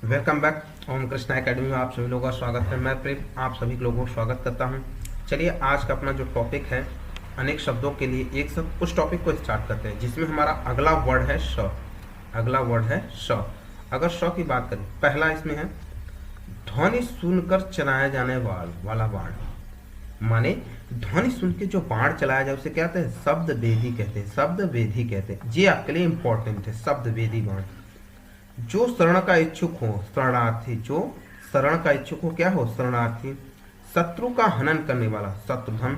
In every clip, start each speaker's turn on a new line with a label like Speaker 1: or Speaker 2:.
Speaker 1: Welcome back. Om Krishna academy में आप सभी लोगों का स्वागत है। मैं प्रेम आप सभी लोगों को स्वागत करता हूं। चलिए आज का अपना जो टॉपिक है अनेक शब्दों के लिए एक शब्द, उस टॉपिक को स्टार्ट करते हैं जिसमें हमारा अगला वर्ड है श। अगला वर्ड है श। अगर श की बात करें, पहला इसमें है ध्वनि सुनकर चलाया जाने वाला बाण। माने ध्वनि सुन के जो बाण चलाया जाए उसे क्या कहते हैं? शब्द वेदी कहते हैं। शब्द वेदी कहते हैं। ये आपके लिए इंपॉर्टेंट है, शब्द वेदी बाण। जो शरण का इच्छुक हो, शरणार्थी। जो शरण का इच्छुक हो, क्या हो? शरणार्थी। शत्रु का हनन करने वाला, शत्रुधन।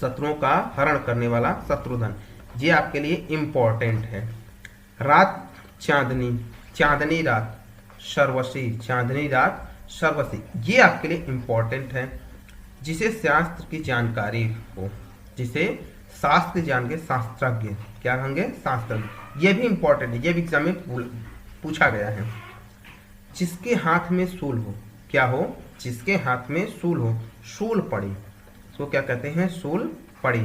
Speaker 1: शत्रुओं का हरण करने वाला, शत्रुधन। ये आपके लिए इंपॉर्टेंट है। रात चांदनी, चांदनी रात, सर्वसी। चांदनी रात, सर्वसी। ये आपके लिए इंपॉर्टेंट है। जिसे शास्त्र की जानकारी हो, जिसे शास्त्र जान के, शास्त्रज्ञ। क्या कहेंगे? शास्त्रज्ञ। ये भी इंपॉर्टेंट है, ये भी एग्जाम में पूछा गया है। जिसके हाथ में शूल हो, क्या हो? जिसके हाथ में शूल हो, शूल पड़ी। तो क्या कहते हैं? शूल पड़ी।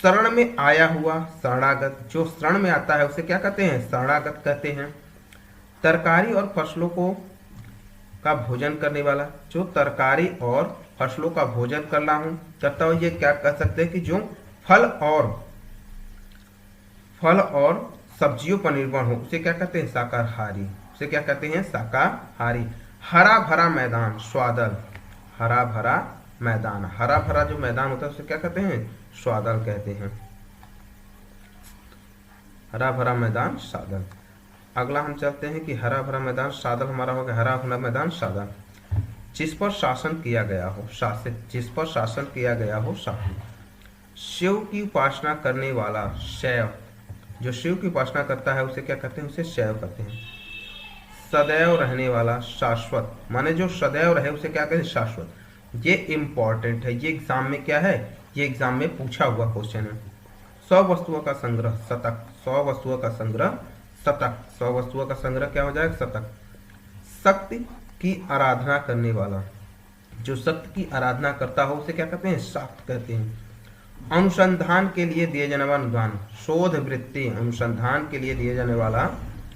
Speaker 1: शरण में आया हुआ, शरणागत। जो शरण में आता है उसे क्या कहते हैं? शरणागत कहते हैं। तरकारी और फसलों को का भोजन करने वाला। जो तरकारी और फसलों का भोजन करता हूं, ये क्या कह सकते हैं कि जो फल और सब्जियों पर निर्भर हो उसे क्या कहते हैं? शाकाहारी। उसे क्या कहते हैं? शाकाहारी। हरा भरा मैदान, स्वादल। हरा भरा मैदान, हरा भरा जो मैदान होता है उसे क्या कहते हैं? स्वादल कहते हैं। हरा भरा मैदान, सादल। अगला हम चलते हैं कि हरा भरा मैदान सादल हमारा हो गया। हरा भरा मैदान सादल। जिस पर शासन किया गया हो, शासित। जिस पर शासन किया गया हो, शासित। शिव की उपासना करने वाला, शैव। जो शिव की उपासना करता है उसे क्या कहते हैं? उसे शैव कहते हैं। सदैव रहने वाला, शाश्वत। माने जो सदैव रहे उसे क्या कहते हैं? शाश्वत। ये इंपॉर्टेंट है, ये एग्जाम में क्या है? ये एग्जाम में पूछा हुआ क्वेश्चन है। 100 वस्तुओं का संग्रह, शतक। 100 वस्तुओं का संग्रह, शतक। 100 वस्तुओं का संग्रह क्या हो जाएगा? शतक। शक्ति की आराधना करने वाला। जो शक्ति की आराधना करता हो उसे क्या कहते हैं? शाक्त कहते हैं। अनुसंधान के लिए दिए जाने वाला अनुदान, शोध वृत्ति। अनुसंधान के लिए दिए जाने वाला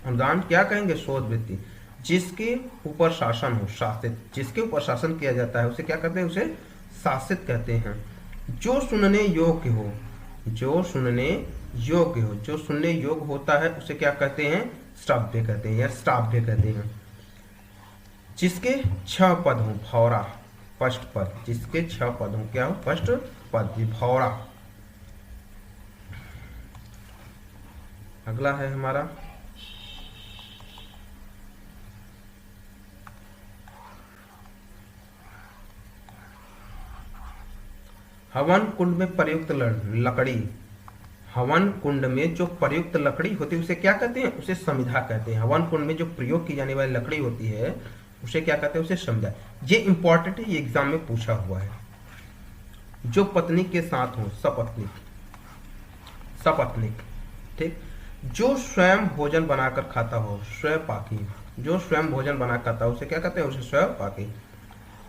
Speaker 1: अनुदान क्या कहेंगे? शोध वृत्ति। जिसके ऊपर शासन हो, शासित। जिसके ऊपर शासन किया जाता है उसे क्या कहते हैं? उसे शासित कहते हैं। जो सुनने योग्य हो, जो सुनने योग्य हो। जो सुनने योग्य होता है उसे क्या कहते हैं? श्राव्य कहते हैं या श्राव्य कहते हैं। जिसके 6 पद हो, भौरा, फर्स्ट पद। जिसके 6 पद हो, क्या हो? फर्स्ट पद, भौरा। अगला है हमारा हवन कुंड में प्रयुक्त लकड़ी। हवन कुंड में जो प्रयुक्त लकड़ी होती है उसे क्या कहते हैं? उसे समिधा कहते हैं। हवन कुंड में जो प्रयोग की जाने वाली लकड़ी होती है उसे क्या कहते हैं? उसे समिधा। ये इंपॉर्टेंट है, ये एग्जाम में पूछा हुआ है। जो पत्नी के साथ हो, सपत्निक। सपत्निक, ठीक। जो स्वयं भोजन बनाकर खाता हो, स्वयंपाकी। जो स्वयं भोजन बना खाता हो उसे क्या कहते हैं? उसे स्वयंपाकी।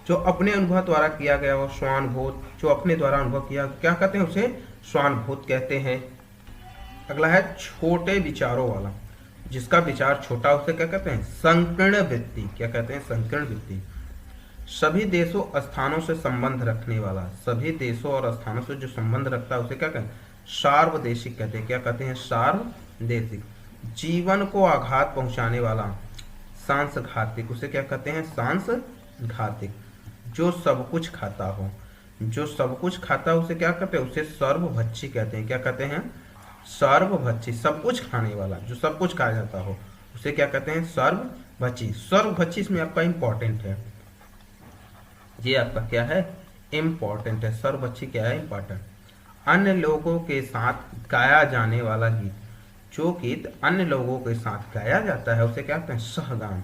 Speaker 1: जो अपने अनुभव द्वारा किया गया हो, स्वानुभूत। जो अपने द्वारा अनुभव किया क्या कहते हैं? उसे स्वानुभूत कहते हैं। अगला है छोटे विचारों वाला। जिसका विचार छोटा उसे क्या कहते हैं? संकीर्ण वृत्ति। क्या कहते हैं? संकीर्ण वृत्ति। सभी देशों स्थानों से संबंध रखने वाला। सभी देशों और स्थानों से जो संबंध रखता है उसे क्या कहते हैं? सार्वदेशिक कहते हैं। क्या कहते हैं? सार्वदेशिक। जीवन को आघात पहुंचाने वाला, सांसघातिक। उसे क्या कहते हैं? सांसघातिक। जो सब कुछ खाता हो, जो सब कुछ खाता है उसे क्या कहते हैं? उसे सर्वभक्षी कहते हैं। क्या कहते हैं? सर्वभक्षी। सब कुछ खाने वाला, जो सब कुछ खाया जाता हो उसे क्या कहते हैं? सर्वभक्षी। सर्वभक्षी इसमें आपका इंपॉर्टेंट है। ये आपका क्या है? इंपॉर्टेंट है। सर्वभक्षी क्या है? इंपॉर्टेंट। अन्य लोगों के साथ गाया जाने वाला गीत। जो गीत अन्य लोगों के साथ गाया जाता है उसे क्या कहते हैं? सहगान।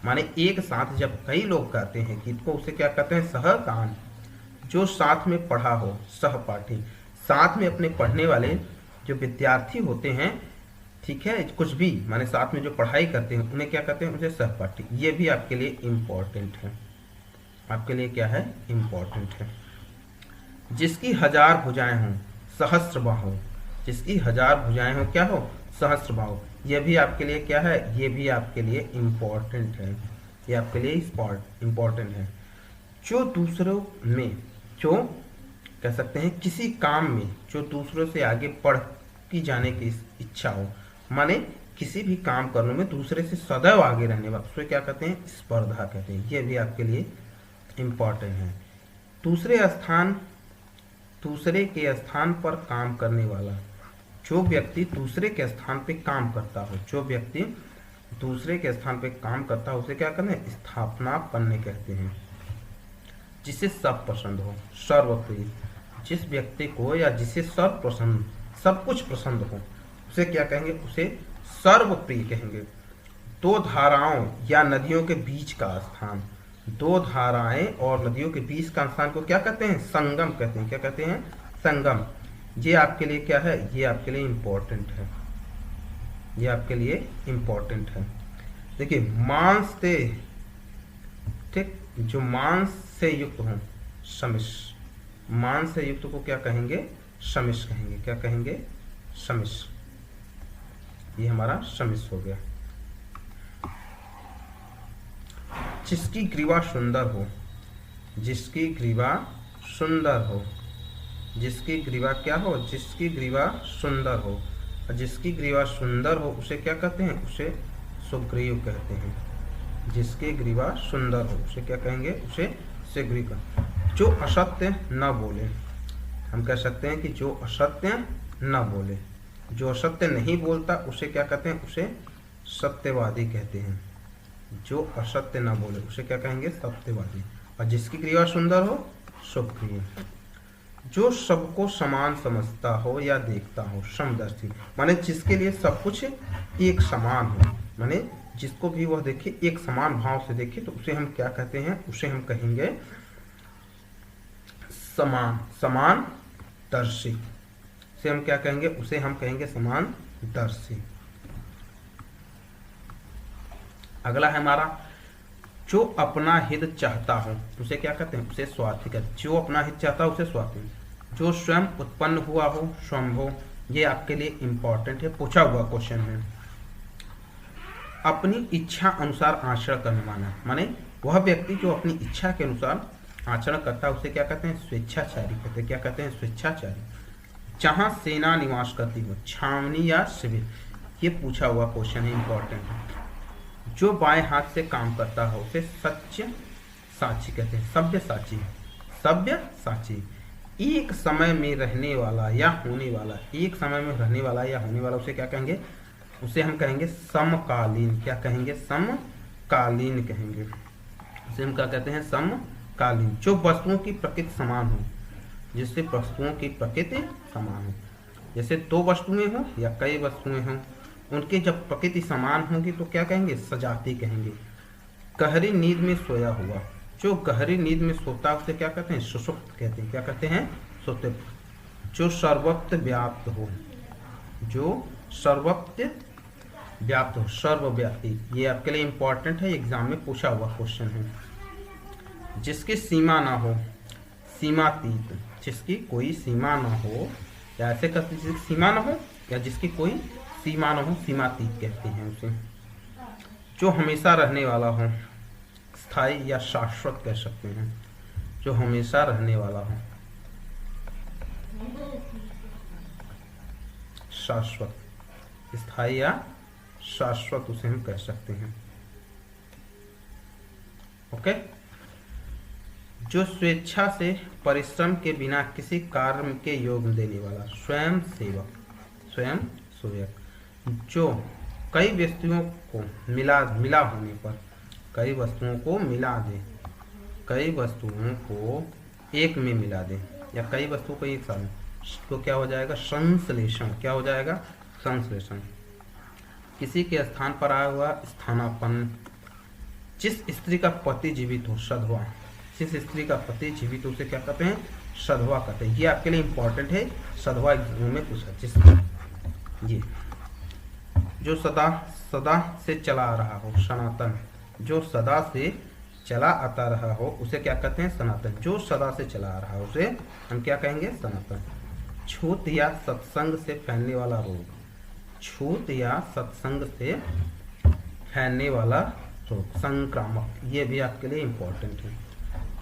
Speaker 1: माने एक साथ जब कई लोग गाते हैं गीत को उसे क्या कहते हैं? सहगान। जो साथ में पढ़ा हो, सहपाठी। साथ में अपने पढ़ने वाले जो विद्यार्थी होते हैं, ठीक है, कुछ भी माने साथ में जो पढ़ाई करते हैं उन्हें क्या कहते हैं? उसे सहपाठी। ये भी आपके लिए इंपॉर्टेंट है। आपके लिए क्या है? इंपॉर्टेंट है। जिसकी 1000 भुजाएं हों, सहस्त्र बाहु। जिसकी 1000 भुजाएं हो, क्या हो? सहस्त्र बाहु। ये भी आपके लिए क्या है, ये भी आपके लिए इम्पोर्टेंट है, ये आपके लिए इम्पोर्टेंट है। जो दूसरों में, जो कह सकते हैं किसी काम में जो दूसरों से आगे बढ़ की जाने की इच्छा हो, माने किसी भी काम करने में दूसरे से सदैव आगे रहने वाला, उसको क्या कहते हैं, स्पर्धा कहते हैं। ये भी आपके लिए इम्पोर्टेंट है। दूसरे के स्थान पर काम करने वाला, जो व्यक्ति दूसरे के स्थान पे काम करता हो, जो व्यक्ति दूसरे के स्थान पे काम करता है उसे क्या कहते हैं, स्थापनापन्न कहते हैं। जिसे सब पसंद हो, सर्वप्रिय, जिस व्यक्ति को या जिसे सब कुछ पसंद हो उसे क्या कहेंगे, उसे सर्वप्रिय कहेंगे। दो धाराओं या नदियों के बीच का स्थान, दो धाराएं और नदियों के बीच का स्थान को क्या कहते हैं, संगम कहते हैं। क्या कहते हैं, संगम। ये आपके लिए क्या है, ये आपके लिए इम्पोर्टेंट है, ये आपके लिए इम्पोर्टेंट है। देखिए मांस से, ठीक, जो मांस से युक्त हो, शमिश, मांस से युक्त को क्या कहेंगे, शमिश कहेंगे। क्या कहेंगे, शमिश। ये हमारा शमिश हो गया। जिसकी ग्रीवा सुंदर हो, जिसकी ग्रीवा सुंदर हो, जिसकी ग्रीवा क्या हो, जिसकी ग्रीवा सुंदर हो, और जिसकी ग्रीवा सुंदर हो उसे क्या कहते हैं, उसे सुग्रीव कहते हैं। जिसकी ग्रीवा सुंदर हो उसे क्या कहेंगे, उसे सुग्रीव। जो असत्य न बोले, हम कह सकते हैं कि जो असत्य न बोले, जो असत्य नहीं बोलता उसे क्या कहते हैं, उसे सत्यवादी कहते हैं। जो असत्य न बोले उसे क्या कहेंगे, सत्यवादी। और जिसकी ग्रीवा सुंदर हो, सुग्रीव। जो सबको समान समझता हो या देखता हो, समदर्शी, माने जिसके लिए सब कुछ एक समान हो, माने जिसको भी वह देखे एक समान भाव से देखे, तो उसे हम क्या कहते हैं, उसे हम कहेंगे समानदर्शी। उसे हम क्या कहेंगे, उसे हम कहेंगे समानदर्शी। अगला है हमारा, जो अपना हित चाहता हो उसे क्या कहते हैं, उसे स्वार्थी कहते हैं। जो अपना हित चाहता हो उसे स्वार्थी। जो स्वयं उत्पन्न हुआ हो, स्वयंभू, ये आपके लिए इम्पोर्टेंट है, पूछा हुआ क्वेश्चन है। अपनी इच्छा अनुसार आचरण करने वाला, माने वह व्यक्ति जो अपनी इच्छा के अनुसार आचरण करता है उसे क्या कहते हैं, स्वेच्छाचारी कहते हैं। क्या कहते हैं, स्वेच्छाचारी। जहाँ सेना निवास करती हो, छावनी या शिविर, ये पूछा हुआ क्वेश्चन है, इम्पोर्टेंट है। जो बाएं हाथ से काम करता हो उसे सत्य साची कहते हैं। सभ्य साची, सभ्य साची। एक समय में रहने वाला या होने वाला, एक समय में रहने वाला या होने वाला उसे क्या कहेंगे, उसे हम कहेंगे समकालीन। क्या कहेंगे, समकालीन कहेंगे। उसे हम क्या कहते हैं, समकालीन। जो वस्तुओं की प्रकृति समान हो, जिससे वस्तुओं की प्रकृति समान हो, जैसे दो वस्तुएं हो या कई वस्तुएं हों, उनकी जब प्रकृति समान होगी तो क्या कहेंगे, सजाती कहेंगे। गहरी नींद में सोया हुआ, जो गहरी नींद में सोता है उसे क्या कहते हैं, सुषुप्त कहते हैं। क्या कहते हैं, सुषुप्त। जो सर्वत्र व्याप्त हो, जो सर्वत्र व्याप्त हो, सर्वव्यापी, ये आपके लिए इंपॉर्टेंट है, एग्जाम में पूछा हुआ क्वेश्चन है। जिसकी सीमा ना हो, सीमातीत, जिसकी कोई सीमा ना हो, या ऐसे कहते हैं जिसकी सीमा ना हो या जिसकी कोई सीमा न हो, सीमातीत कहते हैं उसे। जो हमेशा रहने वाला हो, स्थायी या शाश्वत कह सकते हैं। जो हमेशा रहने वाला हो, शाश्वत, स्थायी या शाश्वत उसे हम कह सकते हैं। ओके। जो स्वेच्छा से परिश्रम के बिना किसी कार्य के योग देने वाला, स्वयं सेवक, स्वयं सेवक। जो कई वस्तुओं को मिला होने पर, कई वस्तुओं को मिला दे, कई वस्तुओं को एक में मिला दे, या कई वस्तुओं को एक साथ, तो क्या हो जाएगा, संश्लेषण। क्या हो जाएगा, संश्लेषण। किसी के स्थान पर आया हुआ, स्थानापन्न। जिस स्त्री का पति जीवित हो, सधवा। जिस स्त्री का पति जीवित हो उसे क्या कहते हैं, सधवा कहते हैं। ये आपके लिए इंपॉर्टेंट है, सधवा एग्जाम में पूछा। जिस ये जो सदा से चला आ रहा हो, सनातन। जो सदा से चला आता रहा हो उसे क्या कहते हैं, सनातन। जो सदा से चला आ रहा हो उसे हम क्या कहेंगे, सनातन। छूत या सत्संग से फैलने वाला रोग, छूत या सत्संग से फैलने वाला रोग, संक्रामक। ये भी आपके लिए इम्पोर्टेंट है।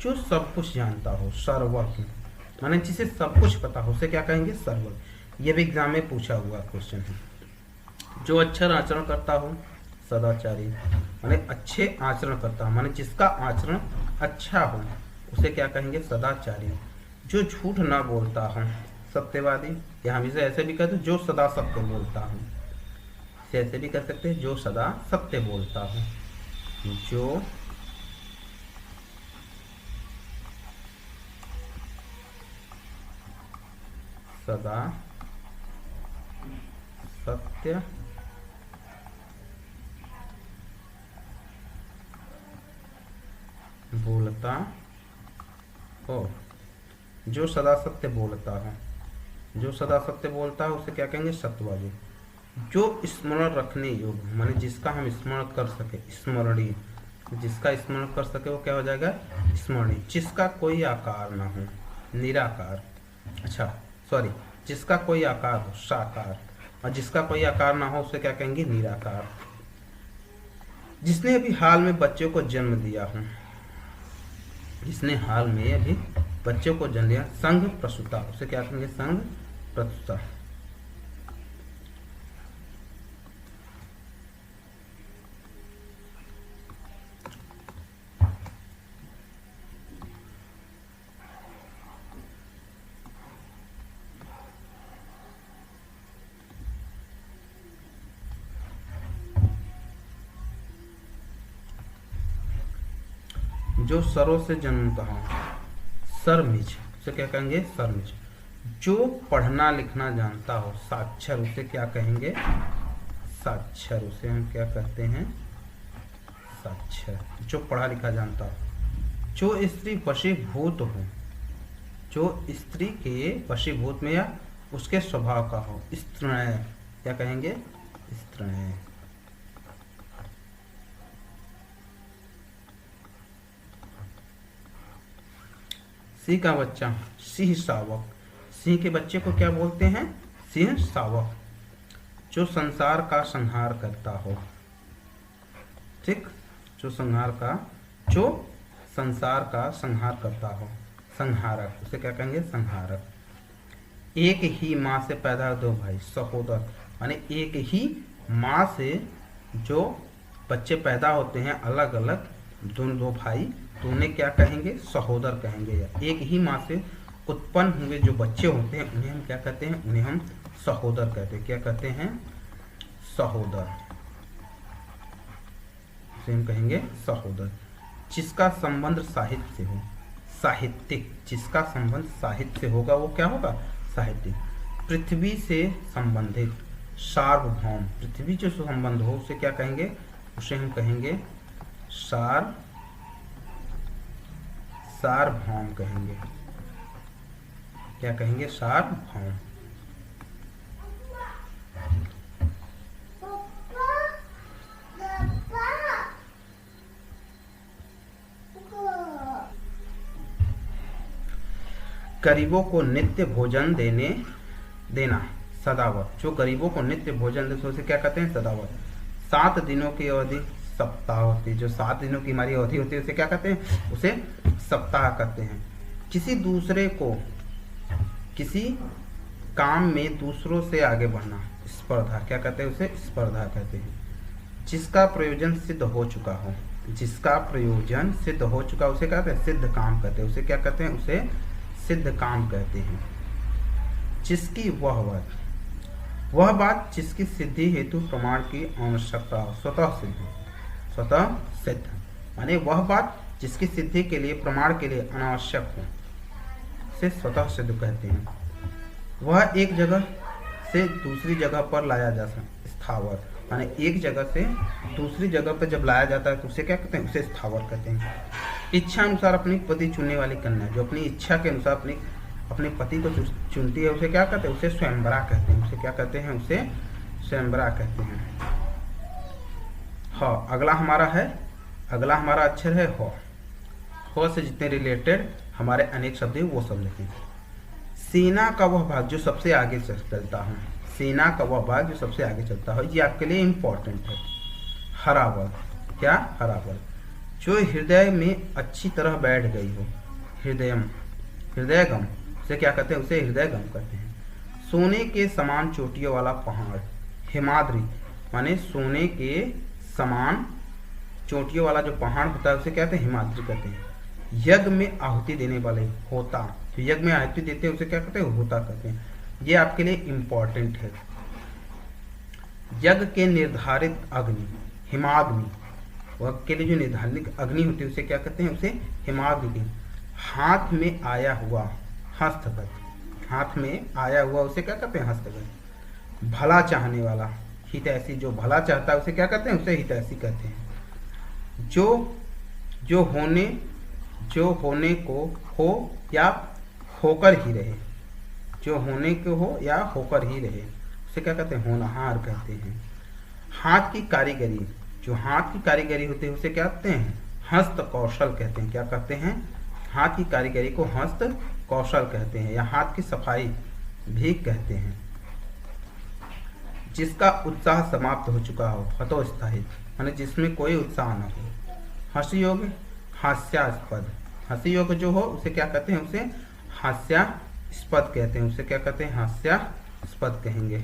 Speaker 1: जो सब कुछ जानता हो, सर्वज्ञ, माने जिसे सब कुछ पता हो, उसे क्या कहेंगे? सर्वज्ञ। ये भी एग्जाम में पूछा हुआ क्वेश्चन है। जो अक्षर आचरण करता हो, सदाचारी, माने अच्छे आचरण करता हो, माने जिसका आचरण अच्छा हो, उसे क्या कहेंगे? सदाचारी। जो झूठ ना बोलता हो, सत्यवादी, या हम इसे ऐसे भी कहते हैं जो सदा सत्य बोलता हो। इसे ऐसे भी कर सकते हैं जो सदा सत्य बोलता हो, जो सदा सत्य बोलता हो। जो सदा सत्य बोलता है, जो सदा सत्य बोलता है उसे क्या कहेंगे? सत्यवादी। जो स्मरण रखने योग्य, माने जिसका हम स्मरण कर सके, स्मरणीय, जिसका स्मरण कर सके वो क्या हो जाएगा? स्मरणीय। जिसका कोई आकार ना हो, निराकार। अच्छा सॉरी, जिसका कोई आकार हो, साकार, और जिसका कोई आकार ना हो उसे क्या कहेंगे? निराकार। जिसने अभी हाल में बच्चों को जन्म दिया हो, जिसने हाल में अभी बच्चों को जन्म दिया, संघ प्रसूता, उसे क्या कहेंगे? संघ प्रसूता। जो सरों से जन्मता हो, सरमिज, उसे क्या कहेंगे? सरमिज। जो पढ़ना लिखना जानता हो, साक्षर, उसे क्या कहेंगे? साक्षर। उसे हम क्या कहते हैं? साक्षर। जो पढ़ा लिखा जानता हो। जो स्त्री वशीभूत हो, जो स्त्री के वशीभूत में या उसके स्वभाव का हो, स्त्रीण, क्या कहेंगे? स्त्रीण। सिंह का बच्चा, सिंह शावक, सिंह के बच्चे को क्या बोलते हैं? सिंह शावक। जो संसार का संहार करता हो, ठीक, जो संसार का संहार करता हो, संहारक, उसे क्या कहेंगे? संहारक। एक ही माँ से पैदा दो भाई, सहोदर, माने एक ही माँ से जो बच्चे पैदा होते हैं अलग अलग, दो भाई, तो उन्हें क्या कहेंगे? सहोदर कहेंगे। या एक ही माँ से उत्पन्न हुए जो बच्चे होते हैं उन्हें हम क्या कहते हैं? उन्हें हम सहोदर कहते हैं। क्या कहते हैं? सहोदर। उसे हम कहेंगे सहोदर। जिसका संबंध साहित्य से हो, साहित्यिक, जिसका संबंध साहित्य से होगा वो क्या होगा? साहित्यिक। पृथ्वी से संबंधित, सार्वभौम, पृथ्वी जो संबंध हो उसे क्या कहेंगे? उसे हम कहेंगे सार्वभौम कहेंगे। क्या कहेंगे? सार्वभौम। गरीबों को नित्य भोजन देना, सदावत। जो गरीबों को नित्य भोजन देते उसे क्या कहते हैं? सदावत। 7 दिनों की अवधि सप्ताह होती है, जो 7 दिनों की हमारी अवधि होती है उसे क्या कहते हैं? उसे सप्ताह कहते हैं। किसी दूसरे को किसी काम में दूसरों से आगे बढ़ना, स्पर्धा, क्या कहते हैं? उसे स्पर्धा कहते हैं। जिसका प्रयोजन सिद्ध हो चुका हो, जिसका प्रयोजन सिद्ध हो चुका उसे क्या कहते हैं? सिद्ध काम कहते हैं। उसे क्या कहते हैं? उसे सिद्ध काम कहते हैं। जिसकी वह बात जिसकी सिद्धि हेतु प्रमाण की आवश्यकता हो, स्वतः सिद्ध, स्वतः सिद्ध, माने वह बात जिसकी सिद्धि के लिए, प्रमाण के लिए अनावश्यक हो, से स्वतः सिद्ध कहते हैं। वह एक जगह से दूसरी जगह पर लाया जा सकता, स्थावर, माने एक जगह से दूसरी जगह पर जब लाया जाता है तो उसे क्या कहते हैं? उसे स्थावर कहते हैं। इच्छा अनुसार अपनी पति चुनने वाली कन्या, जो अपनी इच्छा के अनुसार अपने पति को चुनती है उसे क्या कहते हैं? उसे स्वयंवरा कहते हैं। उसे क्या कहते हैं? उसे स्वयंवरा कहते हैं। हाँ, अगला हमारा अक्षर है ह। ह से जितने रिलेटेड हमारे अनेक शब्द हैं वो सब लिखें। सेना का वह भाग जो सबसे आगे चलता हो, सेना का वह भाग जो सबसे आगे चलता हो। ये आपके लिए इम्पोर्टेंट है। हरा बल, क्या? हरा बल। जो हृदय में अच्छी तरह बैठ गई हो, हृदयम, हृदयगम, उसे क्या कहते हैं? उसे हृदयगम कहते हैं। सोने के समान चोटियों वाला पहाड़, हिमाद्री, माने सोने के समान चोटियों वाला जो पहाड़ होता है उसे क्या कहते हैं? हिमाद्री कहते हैं। यज्ञ में आहुति देने वाले, होता, जो यज्ञ में आहुति देते हैं उसे क्या कहते हैं? होता कहते हैं। ये आपके लिए इम्पोर्टेंट है। यज्ञ के निर्धारित अग्नि, हिमाग्नि, वह के लिए जो निर्धारित अग्नि होती है उसे क्या कहते हैं? उसे हिमाग्नि। हाथ में आया हुआ, हस्तगत, हाथ में आया हुआ उसे क्या कहते हैं? हस्तगत। भला चाहने वाला, हितैषी, जो भला चाहता है उसे क्या कहते हैं? उसे हितैषी कहते हैं। जो होने को हो या होकर ही रहे, जो होने को हो या होकर ही रहे उसे क्या कहते हैं? होनहार कहते हैं। हाथ की कारीगरी, जो हाथ की कारीगरी होती है उसे क्या कहते हैं? हस्त कौशल कहते हैं। क्या कहते हैं? हाथ की कारीगरी को हस्त कौशल कहते हैं या हाथ की सफाई भी कहते हैं। जिसका उत्साह समाप्त हो चुका हो, हतोत्साहित, माने जिसमें कोई उत्साह न हो। हंसी योग, हास्यास्पद, हंसी योग जो हो उसे क्या कहते हैं? उसे हास्यास्पद कहते हैं। उसे क्या कहते हैं? हास्यास्पद कहेंगे।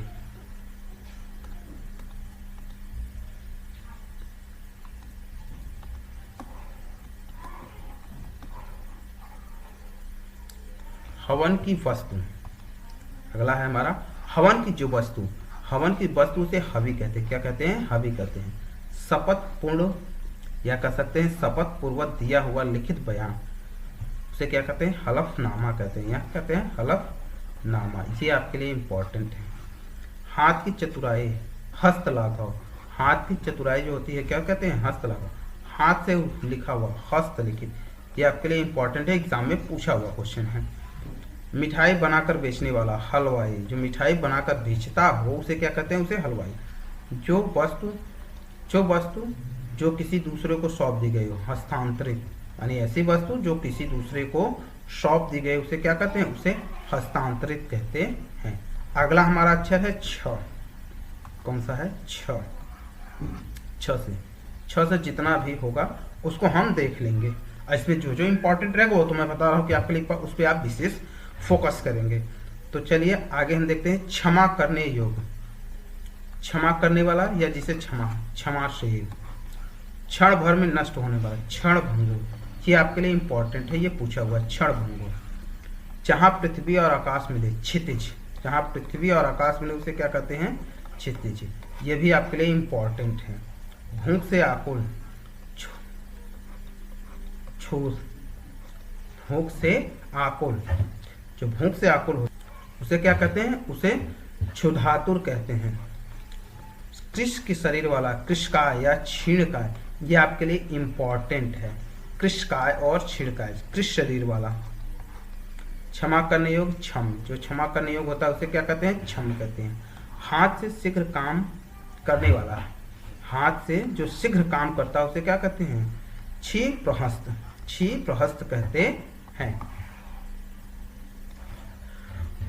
Speaker 1: हवन की वस्तु, अगला है हमारा हवन की जो वस्तु, हवन की वस्तु से हवि कहते हैं। क्या कहते हैं? हवि कहते हैं। शपथ पूर्ण, या कह सकते हैं शपथ पूर्वक दिया हुआ लिखित बयान, उसे क्या कहते हैं? हलफनामा कहते हैं। यहाँ कहते हैं हलफनामा। ये आपके लिए इम्पोर्टेंट है। हाथ की चतुराई, हस्तलाघव, हाथ की चतुराई जो होती है क्या कहते हैं? हस्तलाघव। हाथ से लिखा हुआ, हस्तलिखित, ये आपके लिए इम्पोर्टेंट है, एग्जाम में पूछा हुआ क्वेश्चन है। मिठाई बनाकर बेचने वाला, हलवाई, जो मिठाई बनाकर बेचता हो उसे क्या कहते हैं? उसे हलवाई। जो वस्तु जो किसी दूसरे को सौंप दी गई हो, हस्तांतरित, यानी ऐसी वस्तु जो किसी दूसरे को सौंप दी गई उसे क्या कहते हैं? उसे हस्तांतरित कहते हैं। अगला हमारा अक्षर है छ। कौन सा है? छ। छ से जितना भी होगा उसको हम देख लेंगे। इसमें जो जो इम्पोर्टेंट रहेगा वो तो मैं बता रहा हूँ कि आपके लिए उस पर आप विशेष फोकस करेंगे। तो चलिए आगे हम देखते हैं। क्षमा करने योग्य, क्षमा करने वाला या जिसे क्षमाशील, क्षण भर में नष्ट होने वाला, क्षण भंगुर, ये आपके लिए इम्पोर्टेंट है, ये पूछा हुआ क्षण भंगुर। जहाँ पृथ्वी और आकाश मिले, क्षितिज, जहाँ पृथ्वी और आकाश मिले उसे क्या कहते हैं? क्षितिज। ये भी आपके लिए इम्पोर्टेंट है। भूख से आकुल, भूख से आकुल, जो भूख से आकुल हो उसे क्या कहते हैं? उसे क्षुधातुर कहते हैं। कृष के शरीर वाला, कृषकाय या क्षीणकाय, ये आपके लिए इम्पोर्टेंट है। कृषकाय और क्षीणकाय, कृष शरीर वाला। क्षमा करने योग्य, क्षम, जो क्षमा करने योग्य होता है उसे क्या कहते हैं? क्षम कहते हैं। हाथ से शीघ्र काम करने वाला, हाथ से जो शीघ्र काम करता है उसे क्या कहते हैं? क्षिप्रहस्त, क्षिप्रहस्त कहते हैं।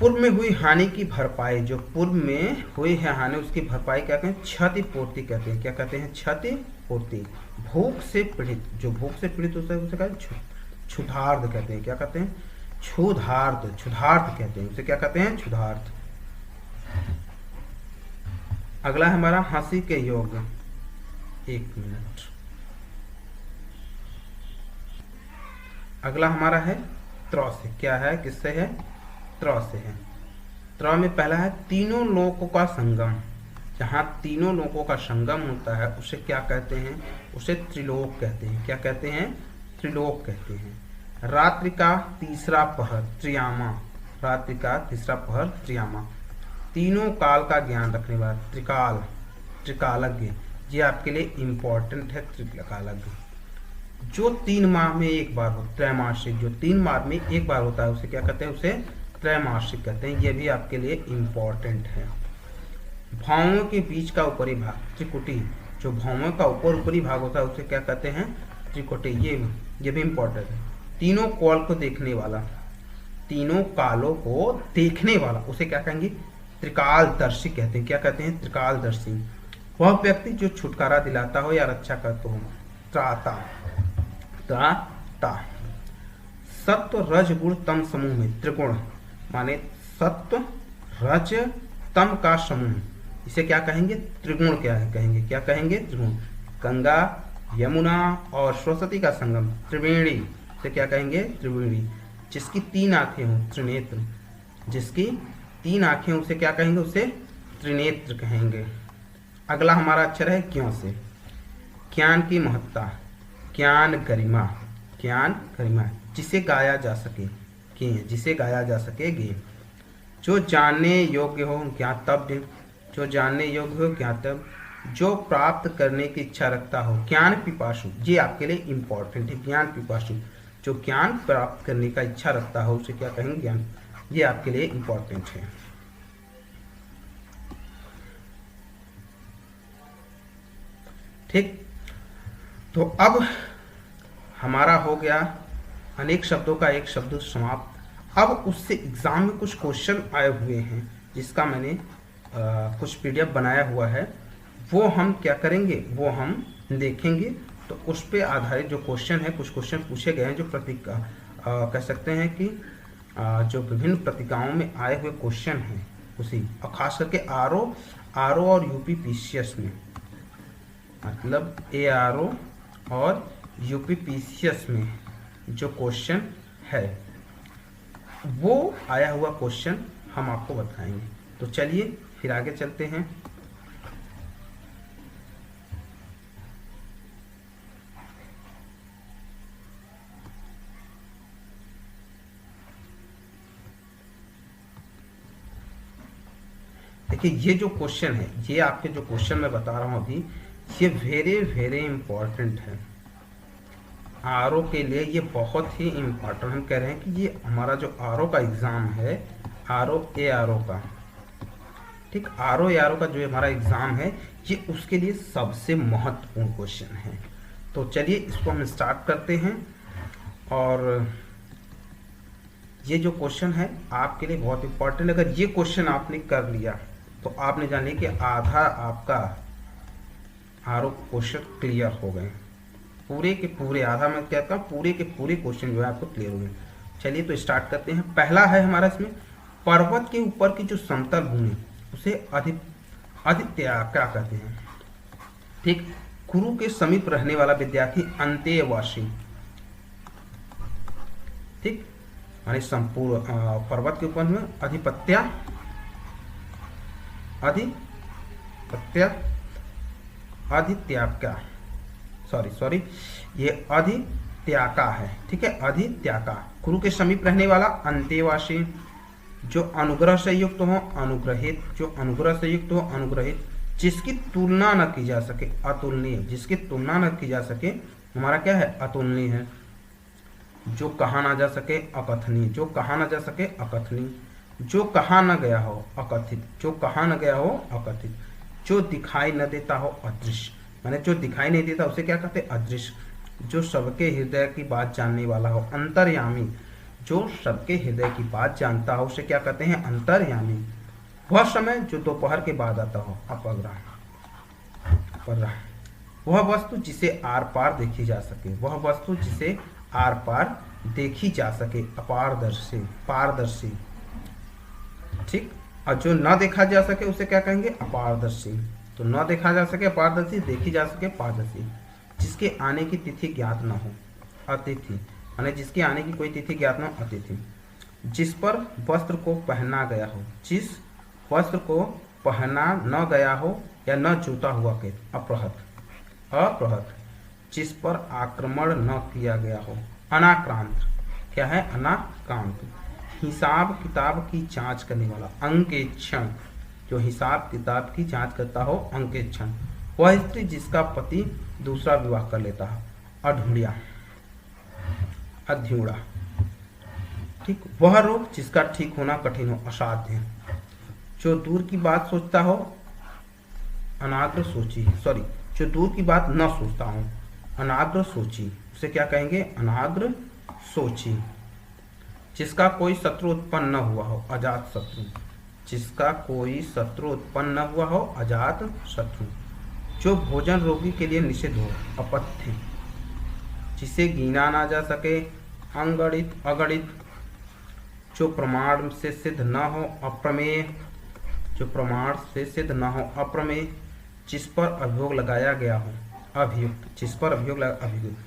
Speaker 1: पूर्व में हुई हानि की भरपाई, जो पूर्व में हुई है हानि उसकी भरपाई क्या कहते हैं? क्षतिपूर्ति कहते हैं। क्या कहते हैं? क्षतिपूर्ति। भूख से पीड़ित, जो भूख से पीड़ित होता है उसे कहते हैं क्षुधार्त कहते हैं। क्या कहते हैं? क्षुधार्त, क्षुधार्त कहते हैं, उसे क्या कहते हैं? क्षुधार्त। अगला है हमारा हंसी के योग। एक मिनट। अगला हमारा है त्र से। क्या है? किससे है? त्र से है। त्र में पहला है तीनों लोकों का संगम। जहाँ तीनों लोकों का संगम होता है उसे क्या कहते हैं? उसे त्रिलोक कहते हैं। क्या कहते हैं? त्रिलोक कहते हैं। रात्रि का तीसरा पहर, त्रियामा, रात्रि का तीसरा पहर, त्रियामा। तीनों काल का ज्ञान रखने वाला, त्रिकाल, त्रिकालज्ञ, ये आपके लिए इम्पोर्टेंट है। त्रिकालज्ञ जो 3 माह में एक बार हो, त्रैमासिक, जो 3 माह में एक बार होता है उसे क्या कहते हैं? उसे त्रैमासिक कहते हैं। ये भी आपके लिए इम्पोर्टेंट है। भौमों के बीच का ऊपरी भाग, त्रिकुटी, जो भौमों का ऊपरी भाग होता है उसे क्या कहते हैं? त्रिकुटी। ये भी इम्पोर्टेंट है। तीनों काल को देखने वाला, तीनों कालों को देखने वाला उसे क्या कहेंगे? त्रिकालदर्शी कहते हैं। क्या कहते हैं? त्रिकालदर्शी। वह व्यक्ति जो छुटकारा दिलाता हो या रक्षा करता हो। त्राता, त्राता। सत्व रज गुण तम समूह में त्रिगुण, माने सत्व रज तम का समूह, इसे क्या कहेंगे? त्रिगुण क्या है कहेंगे? क्या कहेंगे? त्रिगुण। गंगा, यमुना और सरस्वती का संगम त्रिवेणी, इसे क्या कहेंगे? त्रिवेणी। जिसकी 3 आंखें हों, त्रिनेत्र। जिसकी 3 आंखें, उसे क्या कहेंगे? उसे त्रिनेत्र कहेंगे। अगला हमारा अक्षर है क्यों से। ज्ञान की महत्ता, ज्ञान गरिमा, ज्ञान गरिमा। जिसे गाया जा सके, के, जिसे गाया जा सके, गे। जो जानने योग्य हो, ज्ञातव्य। जो जानने योग्य हो, ज्ञातव्य। जो प्राप्त करने की इच्छा रखता हो, ज्ञान पिपासु। ये आपके लिए इंपॉर्टेंट है, ज्ञान पिपासु। जो ज्ञान प्राप्त करने का इच्छा रखता हो उसे क्या कहेंगे? ज्ञान। ये आपके लिए इंपॉर्टेंट है। ठीक, तो अब हमारा हो गया अनेक शब्दों का एक शब्द समाप्त। अब उससे एग्जाम में कुछ क्वेश्चन आए हुए हैं, जिसका मैंने कुछ पीडीएफ बनाया हुआ है, वो हम क्या करेंगे? वो हम देखेंगे। तो उस पे आधारित जो क्वेश्चन है, कुछ क्वेश्चन पूछे गए हैं जो कह सकते हैं कि जो विभिन्न पत्रिकाओं में आए हुए क्वेश्चन हैं उसी, और खास करके आरओ और यूपी पीसीएस में, मतलब एआरओ और यूपी पीसीएस में जो क्वेश्चन है वो आया हुआ क्वेश्चन हम आपको बताएंगे। तो चलिए फिर आगे चलते हैं। देखिए, ये जो क्वेश्चन है, ये आपके जो क्वेश्चन मैं बता रहा हूं अभी, ये वेरी वेरी इंपॉर्टेंट है। आरओ के लिए ये बहुत ही इम्पोर्टेंट। हम कह रहे हैं कि ये हमारा जो आरओ का एग्ज़ाम है, आरओ एआरओ का, ठीक, आरओ एआरओ का जो हमारा एग्ज़ाम है, ये उसके लिए सबसे महत्वपूर्ण क्वेश्चन है। तो चलिए इसको हम स्टार्ट करते हैं। और ये जो क्वेश्चन है आपके लिए बहुत इम्पोर्टेंट। अगर ये क्वेश्चन आपने कर लिया तो आपने जाने कि आधा आपका आरओ क्वेश्चन क्लियर हो गए, पूरे के पूरे। आधा मैं कहता हूँ पूरे के पूरे क्वेश्चन जो है आपको क्लियर हो गए। चलिए तो स्टार्ट करते हैं। पहला है हमारा इसमें, पर्वत के ऊपर की जो समतल भूमि उसे आदित्य क्या कहते हैं? ठीक, गुरु के समीप रहने वाला विद्यार्थी अंत्यवासी। ठीक, माने संपूर्ण पर्वत के ऊपर में अधिपत्य अधित्याका, सॉरी ये अधित्याका है। ठीक है, अधित्याका। गुरु के समीप रहने वाला अंत्यवासी। जो अनुग्रह से युक्त हो, अनुग्रहित। जो अनुग्रह से युक्त हो, अनुग्रहित। जिसकी तुलना न की जा सके, अतुलनीय। जिसकी तुलना न की जा सके, हमारा क्या है? अतुलनीय है। जो कहा ना जा सके, अकथनीय। जो कहा ना जा सके, अकथनीय। जो कहा न गया हो, अकथित। जो कहा न गया हो, अकथित। जो दिखाई न देता हो, अदृश्य। माने जो दिखाई नहीं देता उसे क्या कहते हैं? अदृश्य। जो सबके हृदय की बात जानने वाला हो, अंतर्यामी। जो सबके हृदय की बात जानता हो उसे क्या कहते हैं? अंतर्यामी। वह समय जो दोपहर के बाद आता हो, अपग्रह। वह वस्तु जिसे आर पार देखी जा सके। वह वस्तु जिसे आर पार देखी जा सके, अपारदर्शी, पारदर्शी। ठीक, और जो न देखा जा सके उसे क्या कहेंगे? अपारदर्शी। तो न देखा जा सके अपारदर्शी, देखी जा सके पारदर्शी। जिसके आने की तिथि ज्ञात न हो, अतिथि। माने जिसके आने की कोई तिथि ज्ञात न हो, अतिथि। जिस पर वस्त्र को पहना गया हो, जिस वस्त्र को पहना न गया हो या न जूता हुआ के, अपहृत। अपहृत। जिस पर आक्रमण न किया गया हो, अनाक्रांत। क्या है? अनाक्रांत। हिसाब किताब की जांच करने वाला, अंकेक्षण। जो हिसाब किताब की जांच करता हो, अंकेक्षण। वह स्त्री जिसका पति दूसरा विवाह कर लेता है, अधूड़ा, अध्यूड़ा। ठीक, वह रोग जिसका ठीक होना कठिन हो, असाध्य। जो दूर की बात सोचता हो, अनाग्र सोची। सॉरी, जो दूर की बात न सोचता हो, अनाग्र सोची। उसे क्या कहेंगे? अनाग्र सोची। जिसका कोई शत्रु उत्पन्न न हुआ हो, अजात शत्रु। जिसका कोई शत्रु उत्पन्न न हुआ हो, अजात शत्रु। जो भोजन रोगी के लिए निषिद्ध हो, अपथ्य। जिसे गिना ना जा सके, अंगणित अगणित। जो प्रमाण से सिद्ध न हो, अप्रमेय। जो प्रमाण से सिद्ध न हो, अप्रमेय। जिस पर अभियोग लगाया गया हो, अभियुक्त। जिस पर अभियोग अभियुक्त।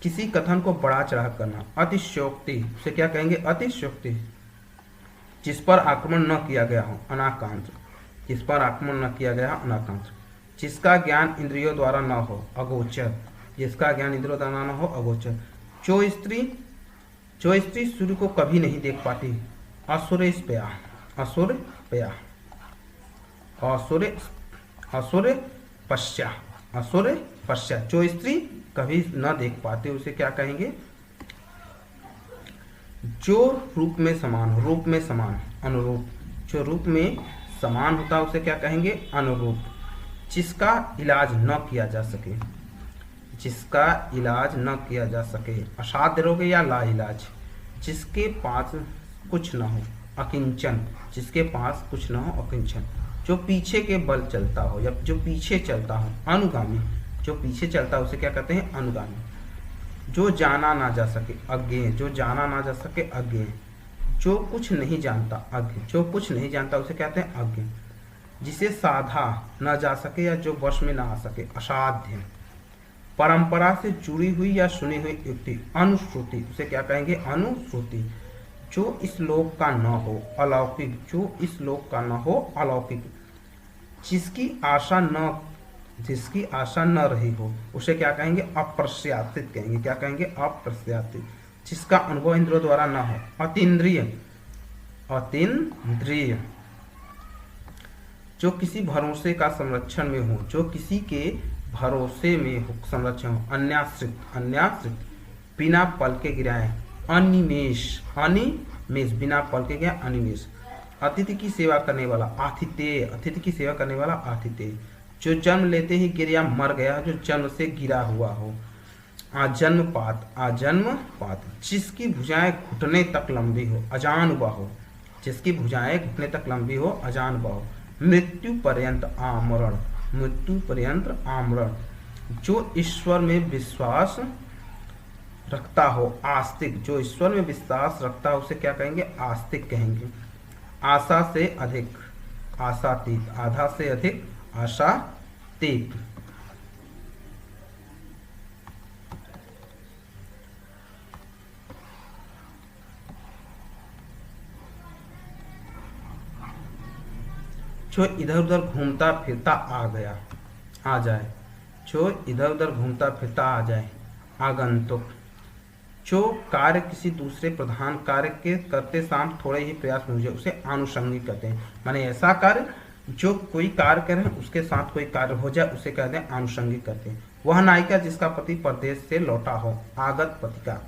Speaker 1: किसी कथन को बढ़ा चढ़ा करना, अतिशयोक्ति। उसे क्या कहेंगे, अतिशयोक्ति। जिस पर आक्रमण न किया गया हो, अनाकांक्ष। जिस पर आक्रमण न किया गया, अनाकांक्ष। जिसका ज्ञान इंद्रियों द्वारा न हो, अगोचर। जिसका ज्ञान इंद्रियों द्वारा न हो, अगोचर। जो स्त्री सूर्य को कभी नहीं देख पाती, असुरेस्पया। असुरपया। असुर पश्चा। असुर पश्चा। जो स्त्री कभी न देख पाते उसे क्या कहेंगे, जो रूप में समान हो, रूप में समान, अनुरूप। जो रूप में समान होता है उसे क्या कहेंगे, अनुरूप। जिसका इलाज न किया जा सके, जिसका इलाज न किया जा सके, असाध्य रोग या ला इलाज। जिसके पास कुछ न हो, अकिंचन। जिसके पास कुछ न हो, अकिंचन। जो पीछे के बल चलता हो या जो पीछे चलता हो, अनुगामी। जो पीछे चलता है उसे क्या कहते हैं, अनुगामी। जो जाना ना जा सके, अज्ञेय। जो जाना ना जा सके, अज्ञेय। जो कुछ नहीं जानता, अज्ञ। जो कुछ नहीं जानता उसे कहते हैं अज्ञ। जिसे साधा न जा सके या जो वश में ना आ सके, असाध्य। परंपरा से जुड़ी हुई या सुनी हुई युक्ति, अनुश्रुति। उसे क्या कहेंगे, अनुश्रुति। जो इस लोक का न हो, अलौकिक। जो इस लोक का न हो, अलौकिक। जिसकी आशा न रही हो उसे क्या कहेंगे, अप्रत्याशित कहेंगे। क्या कहेंगे, अप्रत्याशित। जिसका अनुभव इंद्रियों द्वारा न हो, अतीन्द्रिय। अतीन्द्रिय। जो किसी भरोसे का संरक्षण में हो, जो किसी के भरोसे में हो, संरक्षण हो, अन्याश्रित। अन्याश्रित। बिना पल के गिराए, अनिमेष। अनिमेष। बिना पल के गया, अनिमेष। अतिथि की सेवा करने वाला, आतिथेय। अतिथि की सेवा करने वाला, आतिथेय। जो जन्म लेते ही गिर या मर गया, जो जन्म से गिरा हुआ हो, आजन्मपात। आजन्मपात। जिसकी भुजाएं घुटने तक लंबी हो, अजानुबा हो। जिसकी भुजाएं घुटने तक लंबी हो, अजानुबा हो। मृत्यु पर्यंत आमरण। मृत्यु पर्यंत आमरण। जो ईश्वर में विश्वास रखता हो, आस्तिक। जो ईश्वर में विश्वास रखता है उसे क्या कहेंगे, आस्तिक कहेंगे। आशा से अधिक, आशातीत। आधा से अधिक, आशातीत। जो इधर उधर घूमता फिरता आ जाए। जो इधर उधर घूमता फिरता आ जाए, आगंतुक। जो कार्य किसी दूसरे प्रधान कार्य के करते साम थोड़े ही प्रयास में हो जाए उसे आनुषंगिक कहते हैं। माने ऐसा कार्य जो कोई कार्य करें उसके साथ कोई कार्य हो जाए उसे कहते हैं आनुषंगिक कहते हैं। वह नायिका जिसका पति परदेश से लौटा हो, आगत पतिका।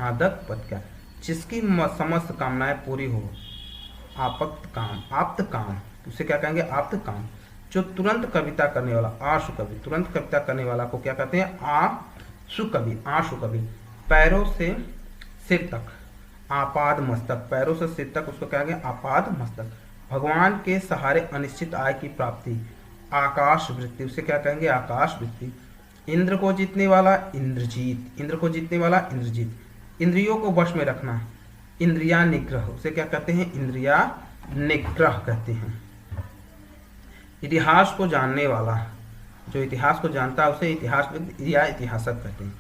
Speaker 1: आगत पतिका। जिसकी समस्त कामनाएं पूरी हो, आप्त काम। आप्त काम उसे क्या कहेंगे, आप्त काम। जो तुरंत कविता करने वाला, आशु कवि। तुरंत कविता करने वाला को क्या कहते हैं, आशु कवि। आशु कवि। पैरों से सिर तक, आपाद मस्तक। पैरों से सिर तक उसको क्या कहेंगे, आपाद मस्तक। भगवान के सहारे अनिश्चित आय की प्राप्ति, आकाश वृत्ति। उसे क्या कहेंगे, आकाश वृत्ति। इंद्र को जीतने वाला, इंद्रजीत। इंद्र को जीतने वाला, इंद्रजीत। इंद्रियों को वश में रखना, इंद्रिया निग्रह। उसे क्या कहते हैं, इंद्रिया निग्रह कहते हैं। इतिहास को जानने वाला, जो इतिहास को जानता है उसे इतिहासविद या इतिहासक कहते हैं।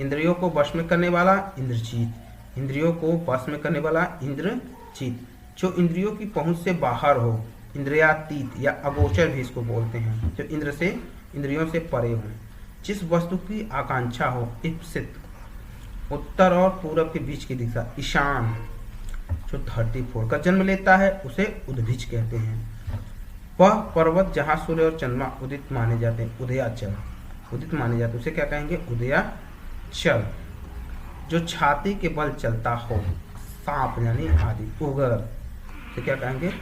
Speaker 1: इंद्रियों को वश में करने वाला, इंद्रजीत। इंद्रियों को वश में करने वाला, इंद्रजीत। जो इंद्रियों की पहुंच से बाहर हो, इंद्रियातीत या अगोचर भी इसको बोलते हैं। जो इंद्रियों से परे हो। जिस वस्तु की आकांक्षा हो, इप्सित। उत्तर और पूरब के बीच की दिशा, ईशान। जो धरती फोड़कर जन्म लेता है उसे उद्भिज कहते हैं। वह पर्वत जहाँ सूर्य और चंद्रमा उदित माने जाते हैं, उदयाचल। उदित माने जाते उसे क्या कहेंगे, उदयाचल। जो छाती के बल चलता हो, सांप यानी आदि। उगर उसे क्या कहेंगे,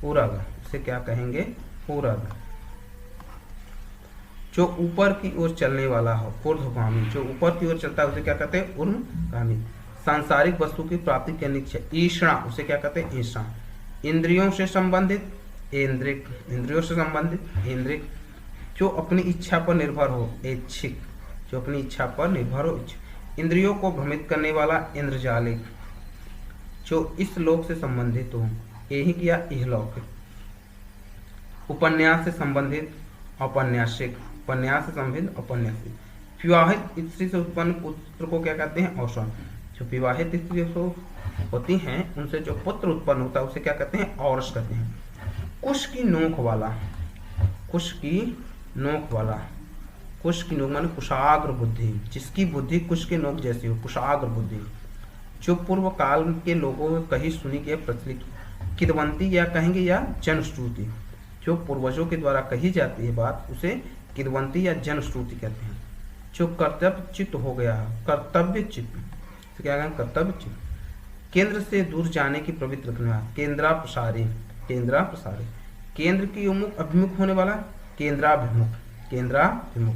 Speaker 1: उरग। उसे क्या कहेंगे, उरग। जो ऊपर की ओर चलने वाला हो, ऊर्ध्वगामी। जो ऊपर की ओर चलता है उसे क्या कहते हैं, ऊर्ध्वगामी। सांसारिक वस्तु की प्राप्ति करने की इच्छा, ईषणा। उसे क्या कहते हैं, ईषणा। इंद्रियों से संबंधित, इंद्रिक, इंद्रियों से संबंधित इंद्रिक। जो अपनी इच्छा पर निर्भर हो, ऐच्छिक, जो अपनी इच्छा पर निर्भर हो, इच्छिक। इंद्रियों को भ्रमित करने वाला, इंद्रजालिक। जो इस लोक से संबंधित हो, ऐहिक या इहलौक। उपन्यास से संबंधित, औपन्यासिक, उपन्यास से संबंधित औपन्यासिक। विवाहित स्त्री से उत्पन्न पुत्र को क्या कहते हैं, औषण। जो विवाहित स्त्री होती हैं उनसे जो पुत्र उत्पन्न होता है उसे क्या कहते हैं, औरस कहते हैं। कुश की नोक वाला, कुश की नोक वाला, कुश की नोक माने कुशाग्र बुद्धि, जिसकी बुद्धि कुश के नोक जैसी हो, कुशाग्र बुद्धि। जो पूर्व काल के लोगों में कही सुनी के प्रचलित, किदवंती या कहेंगे या जनश्रुति। जो पूर्वजों के द्वारा कही जाती है बात उसे किदवंती या जनश्रुति कहते हैं। जो कर्तव्य चित्त हो गया, कर्तव्य चित्त, तो क्या कहें, कर्तव्य चित्त। केंद्र से दूर जाने की प्रवृत्ति रखने वाला, केंद्रा प्रसारी, केंद्रा प्रसारी। केंद्र की उन्मुख अभिमुख होने वाला, केंद्राभिमुख, केंद्राभिमुख।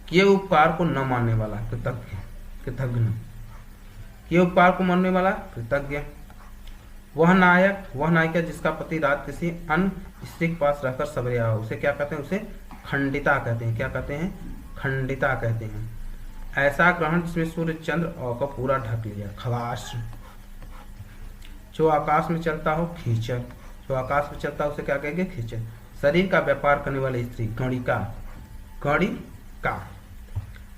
Speaker 1: किए उपकार को न मानने वाला, कृतज्ञ, कृतज्ञ। किए उपकार को मानने वाला, कृतज्ञ। वह नायक, वह नायिका जिसका पति रात किसी अन्य स्त्री के पास रहकर सवेरे आया, उसे क्या कहते हैं, उसे खंडिता कहते हैं। क्या कहते हैं, खंडिता कहते हैं। ऐसा ग्रहण जिसमें सूर्य चंद्र और का पूरा ढक लिया, खलाश। जो आकाश में चलता हो, खींचर। जो आकाश में चलता हो उसे क्या कहेंगे, खींचर। शरीर का व्यापार करने वाली स्त्री, गणिका, गणिका।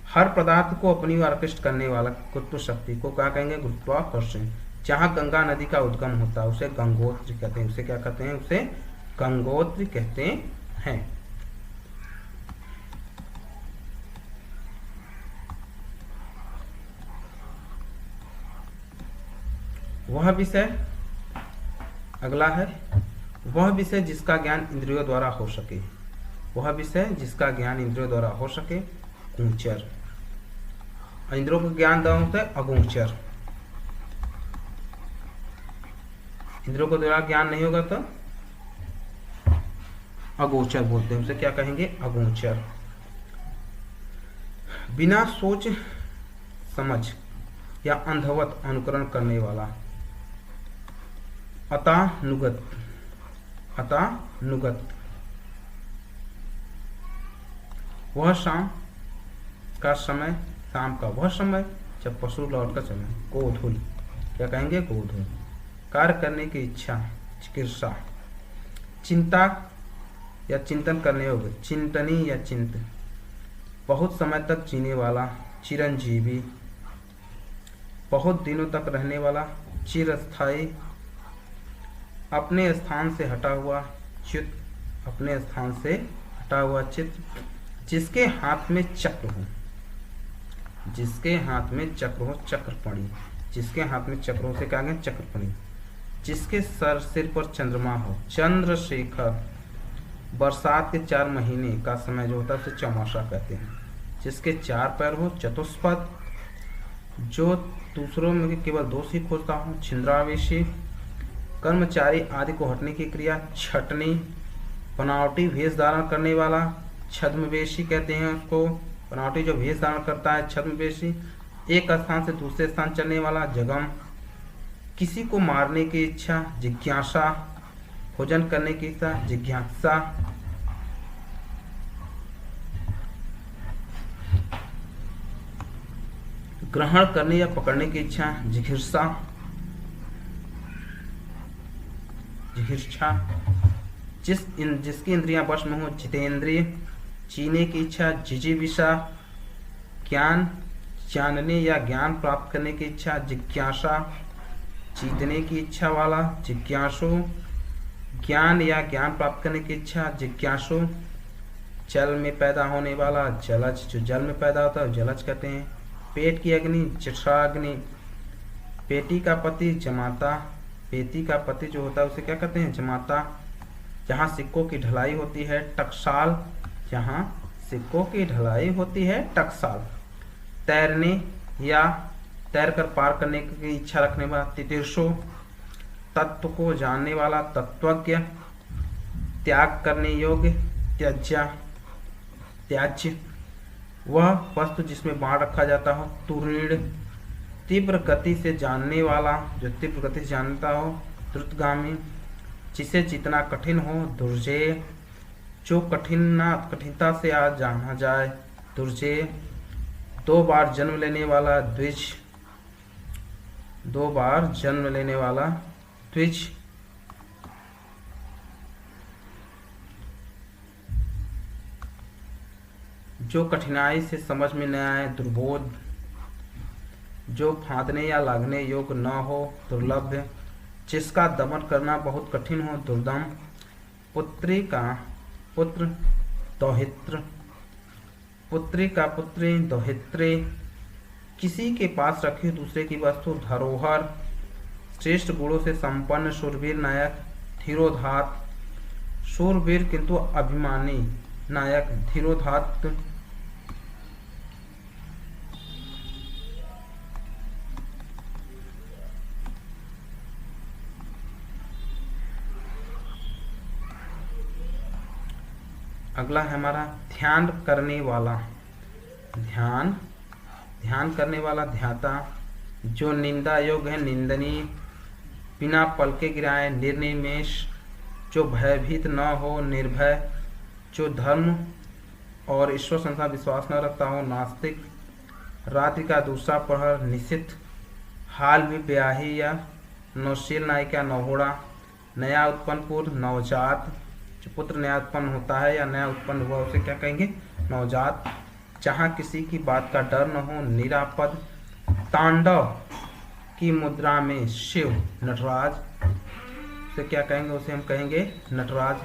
Speaker 1: हर पदार्थ को अपनी ओर आकृष्ट करने वाला, गुरुत्व शक्ति को क्या कहेंगे, गुरुत्वाकर्षण। जहाँ गंगा नदी का उद्गम होता है उसे गंगोत्री कहते हैं। उसे क्या कहते हैं, उसे गंगोत्री कहते हैं। वह विषय, अगला है, वह विषय जिसका ज्ञान इंद्रियों द्वारा हो सके, वह विषय जिसका ज्ञान इंद्रियों द्वारा हो सके, गोचर। इंद्रियों को ज्ञान द्वारा होता है अगोचर। इंद्रियों को द्वारा ज्ञान नहीं होगा तो अगोचर बोलते हैं, उसे क्या कहेंगे, अगोचर। बिना सोच समझ या अंधवत अनुकरण करने वाला, अतानुगत, अतानुगत। वह शाम का समय, शाम का वह समय जब पशु लौट कर चले, गोधूल, क्या कहेंगे, गोधूल। कार्य करने की इच्छा, चिकित्सा। चिंता या चिंतन करने योग्य, चिंतनी या चिंत। बहुत समय तक जीने वाला, चिरंजीवी। बहुत दिनों तक रहने वाला, चिरस्थायी। अपने स्थान से हटा हुआ, चित, अपने स्थान से हटा हुआ चित्र। जिसके हाथ में चक्र हो, जिसके हाथ में चक्र हो, चक्रपणी। जिसके हाथ में चक्र हो से क्या कहें, चक्रपणी। जिसके सिर पर चंद्रमा हो, चंद्रशेखर। बरसात के 4 महीने का समय जो होता है उसे चौमासा कहते हैं। जिसके 4 पैर हो, चतुष्पद। जो दूसरों में केवल दोष ही खोजता हो, छिंद्रावेशी। कर्मचारी आदि को हटने की क्रिया, छटनी। बनावटी वेश धारण करने वाला, छद्मवेशी कहते हैं उसको। बनावटी जो वेश धारण करता है, छद्मवेशी। एक स्थान से दूसरे स्थान चलने वाला, जगम। किसी को मारने की इच्छा, जिज्ञासा। भोजन करने की इच्छा, जिज्ञासा। ग्रहण करने या पकड़ने की इच्छा, जिघिर्षा, जिघिर्षा। जिसकी इंद्रियां वश में हो, जितेंद्रिय। जीने की इच्छा, जिजीविषा। ज्ञान, जानने या ज्ञान प्राप्त करने की इच्छा, जिज्ञासा। जीतने की इच्छा वाला, जिज्ञासु। ज्ञान या ज्ञान प्राप्त करने की इच्छा, जिज्ञासु। जल में पैदा होने वाला, जलज। जो जल में पैदा होता है जलज कहते हैं। पेट की अग्नि, जठराग्नि। पेटी का पति, जमाता। पेटी का पति जो होता है उसे क्या कहते हैं, जमाता। जहाँ सिक्कों की ढलाई होती है, टकसाल। जहाँ सिक्कों की ढलाई होती है, टकसाल। तैरने या तैरकर पार करने की इच्छा रखने वाला, तितीर्षु। तत्व को जानने वाला, तत्वज्ञ। त्याग करने योग्य, त्याज्य, त्याज्य। वह वस्तु जिसमें बाण रखा जाता हो, तुरीण। तीव्र गति से जानने वाला, जो तीव्र गति से जानता हो, द्रुतगामी, जिसे जितना कठिन हो दुर्जेय, जो कठिनता से आज जाना जाए दुर्जेय, 2 बार जन्म लेने वाला द्विज, 2 बार जन्म लेने वाला द्विज, जो कठिनाई से समझ में न आए दुर्बोध, जो फांदने या लागने योग्य न हो दुर्लभ, जिसका दमन करना बहुत कठिन हो दुर्दम, पुत्री का पुत्र दौहित्र, पुत्री का पुत्री दौहित्रे, किसी के पास रखी दूसरे की वस्तु धरोहर, श्रेष्ठ गुणों से संपन्न शूरवीर नायक धीरोधात, शूरवीर किंतु अभिमानी नायक धीरोधात, अगला है हमारा ध्यान करने वाला, ध्यान करने वाला ध्याता, जो निंदा योग्य है निंदनीय, बिना पलके गिराए निर्निमेष, जो भयभीत न हो निर्भय, जो धर्म और ईश्वर संसार विश्वास न रखता हो नास्तिक, रात्रि का दूसरा प्रहर निशित, हाल में ब्याही या नौशील नायिका नवोड़ा, नया उत्पन्न पूर्व नवजात, जो पुत्र नया उत्पन्न होता है या नया उत्पन्न हुआ उसे क्या कहेंगे नवजात, जहाँ किसी की बात का डर न हो निरापद, तांडव की मुद्रा में शिव नटराज, उसे क्या कहेंगे उसे हम कहेंगे नटराज,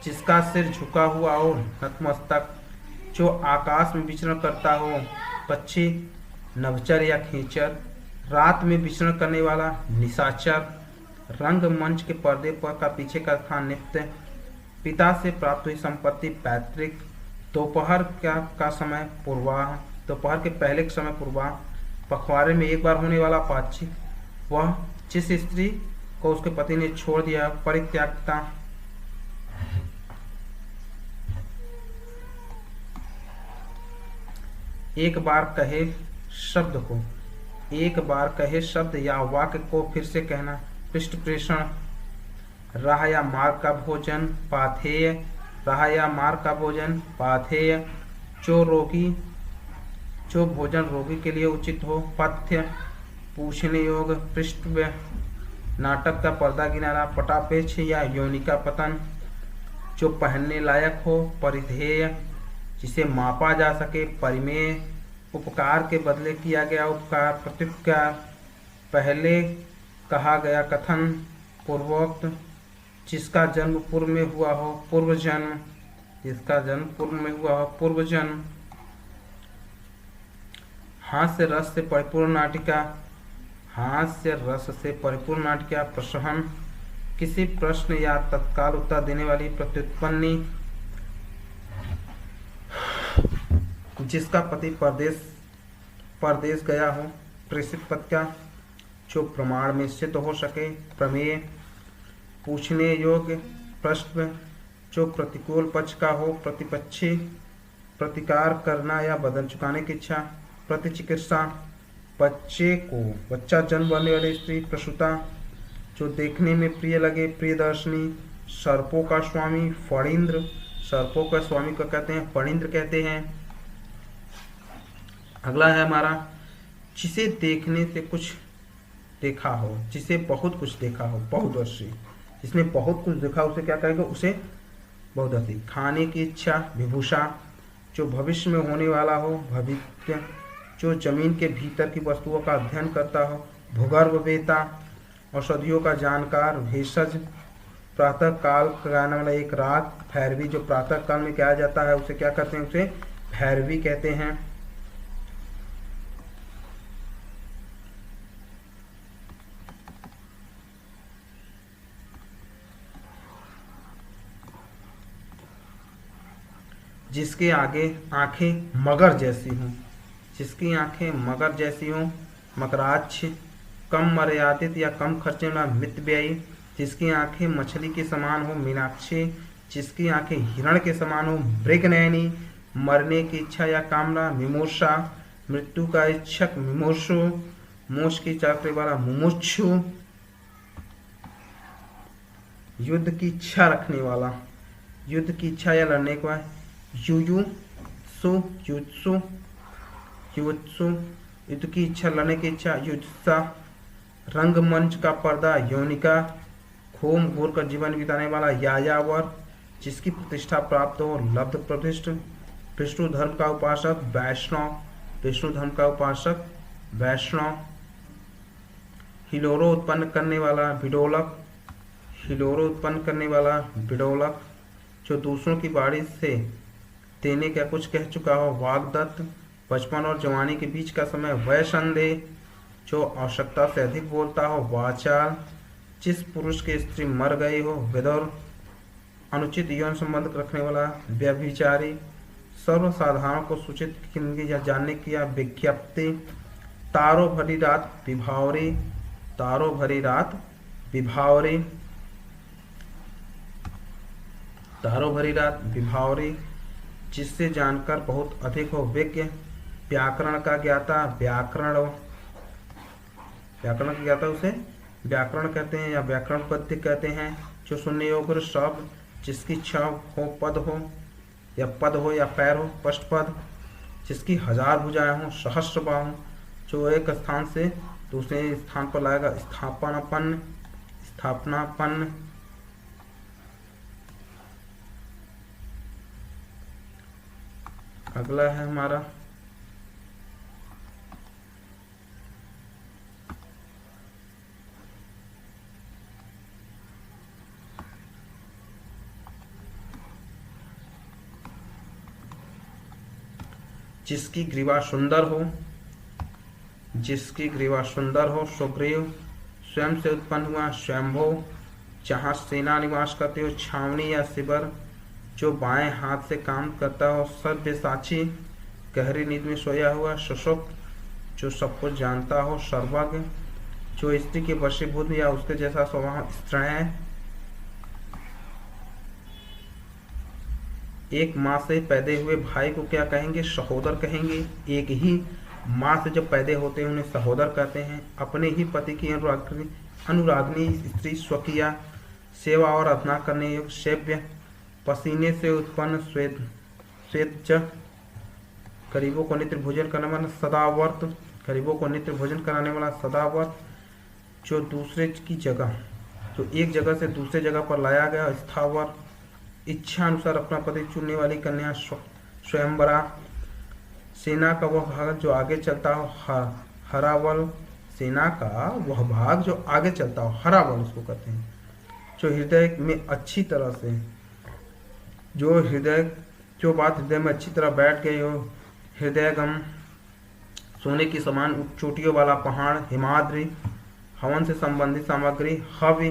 Speaker 1: जिसका सिर झुका हुआ हो नतमस्तक, जो आकाश में विचरण करता हो पक्षी नभचर या खींचर, रात में विचरण करने वाला निशाचर, रंगमंच के पर्दे पर का पीछे का स्थान नित्य, पिता से प्राप्त हुई संपत्ति पैतृक, दोपहर का समय पूर्वाह, दोपहर के पहले के समय पूर्वाह, पखवाड़े में एक बार होने वाला पाक्षिक, वह जिस स्त्री को उसके पति ने छोड़ दिया परित्यागता, एक बार कहे शब्द या वाक्य को फिर से कहना पृष्ठ प्रेषण, राह या मार्ग का भोजन पाथेय, राह या मार्ग का भोजन पाथेय, जो भोजन रोगी के लिए उचित हो पथ्य, पूछने योग्य पृष्ठ, नाटक का पर्दा किनारा पटापेक्ष या योनि का पतन, जो पहनने लायक हो परिधेय, जिसे मापा जा सके परिमेय, उपकार के बदले किया गया उपकार प्रत्युपकार, पहले कहा गया कथन पूर्वोक्त, जिसका जन्म पूर्व में हुआ हो पूर्व जन्म, जिसका जन्म पूर्व में हुआ हो पूर्व जन्म, हास्य रस से परिपूर्ण नाटिका, हास्य रस से परिपूर्ण नाटिका, प्रसहन किसी प्रश्न या तत्काल उत्तर देने वाली प्रत्युत्पन्नी, जिसका पति परदेश गया हो प्रेषित पद का, जो प्रमाण में सिद्ध हो सके प्रमेय, पूछने योग्य प्रश्न, जो प्रतिकूल पक्ष का हो प्रतिपक्षी, प्रतिकार करना या बदल चुकाने की इच्छा, प्रतिचिकित्सा, बच्चा जन्म वाले वाली स्त्री प्रसूता, जो देखने में प्रिय लगे प्रियदर्शनी, सर्पों का स्वामी फणींद्र, सर्पों का स्वामी को कहते हैं फणींद्र कहते हैं। अगला है हमारा जिसे देखने से कुछ देखा हो, जिसे बहुत कुछ देखा हो बहुदर्शी, जिसने बहुत कुछ देखा उसे क्या कहेगा उसे बहुदर्शी। खाने की इच्छा विभूषा, जो भविष्य में होने वाला हो भविष्य, जो जमीन के भीतर की वस्तुओं का अध्ययन करता हो भूगर्भवेता, औषधियों का जानकार भेषज, प्रातः काल गाने वाला एक राग भैरवी, जो प्रातः काल में किया जाता है उसे क्या कहते हैं उसे भैरवी कहते हैं। जिसके आगे आंखें मगर जैसी हों, जिसकी आंखें मगर जैसी हों मकराक्ष, कम मर्यादित या कम खर्चे वाला मितव्ययी, जिसकी आंखें मछली के समान हो मीनाक्षी, जिसकी आंखें हिरण के समान हो मृगनयनी, मरने की इच्छा या कामना मिमूर्षा, मृत्यु का इच्छक मिमुर्षु, मोक्ष की चाकरी वाला मुमुक्षु, युद्ध की इच्छा रखने वाला, युद्ध की इच्छा या लड़ने का, युयु सु, युत्सु, युत्सु, युद्ध की इच्छा, लड़ने की इच्छा, युत्सा। रंगमंच का पर्दा, यौनिका। घूम घूर कर जीवन बिताने वाला, यायावर। जिसकी प्रतिष्ठा प्राप्त हो, लब्ध प्रतिष्ठ। विष्णु धर्म का उपासक, वैष्णव, विष्णु धर्म का उपासक, वैष्णव। हिलोरो उत्पन्न करने वाला, विडोलक, हिलोरो उत्पन्न करने वाला, विडोलक। जो दूसरों की बाड़ी से देने का कुछ कह चुका हो, वाग्दत्त। बचपन और जवानी के बीच का समय, वयसंदेह। जो आवश्यकता से अधिक बोलता हो, वाचाल। जिस पुरुष की स्त्री मर गई हो, विदुर। अनुचित यौन संबंध रखने वाला, व्यभिचारी। सर्वसाधारण को सूचित किन्हीं या जानने की या विज्ञप्ति। तारो भरी रात, विभावरी, तारो भरी रात, विभावरी, तारो भरी रात, विभावरी। जिससे जानकर बहुत अधिक हो, विज्ञ। व्याकरण का ज्ञाता, व्याकरण, व्याकरण का ज्ञाता उसे व्याकरण कहते हैं या व्याकरण पद्य कहते हैं। जो सुनने योग्य शब्द, जिसकी इच्छा हो, पद हो या पैर हो, पष्ट पद। जिसकी 1000 भुजाएं हो, सहस्र बाहु। जो एक स्थान से दूसरे स्थान पर लाएगा, स्थापनापन्न, स्थापनापन्न। अगला है हमारा जिसकी ग्रीवा सुंदर हो, जिसकी ग्रीवा सुंदर हो, सुग्रीव। स्वयं से उत्पन्न हुआ, स्वयंभो। जहाँ सेना निवास करते हो, छावनी या शिविर। जो बाएं हाथ से काम करता हो, सव्यसाची। गहरी नींद में सोया हुआ, सुषुप्त। जो सब कुछ जानता हो, सर्वज्ञ। जो स्त्री के वशीभूत या उसके जैसा स्वभाव, स्त्रीण। एक माँ से पैदा हुए भाई को क्या कहेंगे, सहोदर कहेंगे। एक ही माँ से जब पैदा होते हैं उन्हें सहोदर कहते हैं। अपने ही पति की अनुरागनी स्त्री, स्वकीया। सेवा और अधना करने योग्य, सेव्य। पसीने से उत्पन्न, श्वेत, श्वेतच। गरीबों को नित्य भोजन करने वाला, सदावर्त, गरीबों को नित्य भोजन कराने वाला, सदावर्त। जो दूसरे की जगह, जो एक जगह से दूसरे जगह पर लाया गया, स्थावर। इच्छा अनुसार अपना पति चुनने वाली कन्या, स्वयंवरा। सेना का वह भाग जो आगे चलता हो, हरावल। सेना का वह भाग जो आगे चलता हो, हरावल उसको कहते हैं। जो हृदय में अच्छी तरह से, जो बात हृदय में अच्छी तरह बैठ गई हो, हृदयगम। सोने की समान चोटियों वाला पहाड़, हिमाद्री। हवन से संबंधित सामग्री, हवि।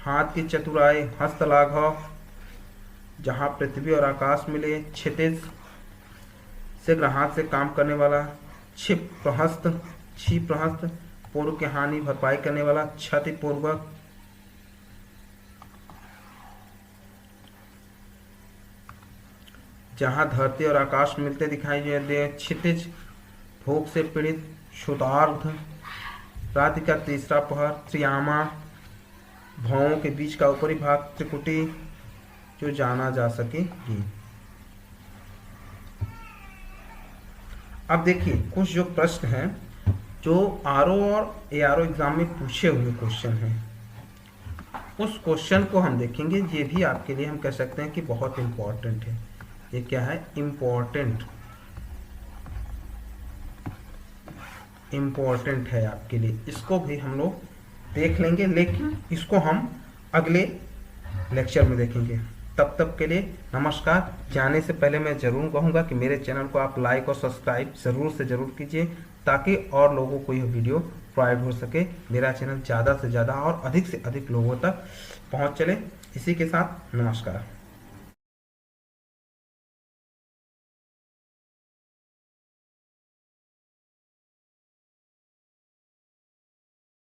Speaker 1: हाथ की चतुराई, हस्तलाघव। जहाँ पृथ्वी और आकाश मिले, क्षितिज। शीघ्र हाथ से काम करने वाला, क्षिप्रहस्त, क्षिप्रहस्त। पूर्व की हानि भरपाई करने वाला, क्षतिपूर्वक। जहाँ धरती और आकाश मिलते दिखाई दे, क्षितिज। भूख से पीड़ित, क्षुधार्ध। रात्रि का तीसरा पहर, त्रियामा। भौं के बीच का ऊपरी भाग, त्रिकुटी। जो जाना जा सकेगी। अब देखिए कुछ जो प्रश्न हैं जो आरओ और एआरओ एग्जाम में पूछे हुए क्वेश्चन हैं, उस क्वेश्चन को हम देखेंगे। ये भी आपके लिए हम कह सकते हैं कि बहुत इम्पोर्टेंट है। ये क्या है, इम्पोर्टेंट, इम्पोर्टेंट है आपके लिए। इसको भी हम लोग देख लेंगे, लेकिन इसको हम अगले लेक्चर में देखेंगे। तब तक के लिए नमस्कार। जाने से पहले मैं ज़रूर कहूँगा कि मेरे चैनल को आप लाइक और सब्सक्राइब ज़रूर कीजिए, ताकि और लोगों को यह वीडियो प्रोवाइड हो सके। मेरा चैनल ज़्यादा से ज़्यादा और अधिक से अधिक लोगों तक पहुँच चले। इसी के साथ नमस्कार।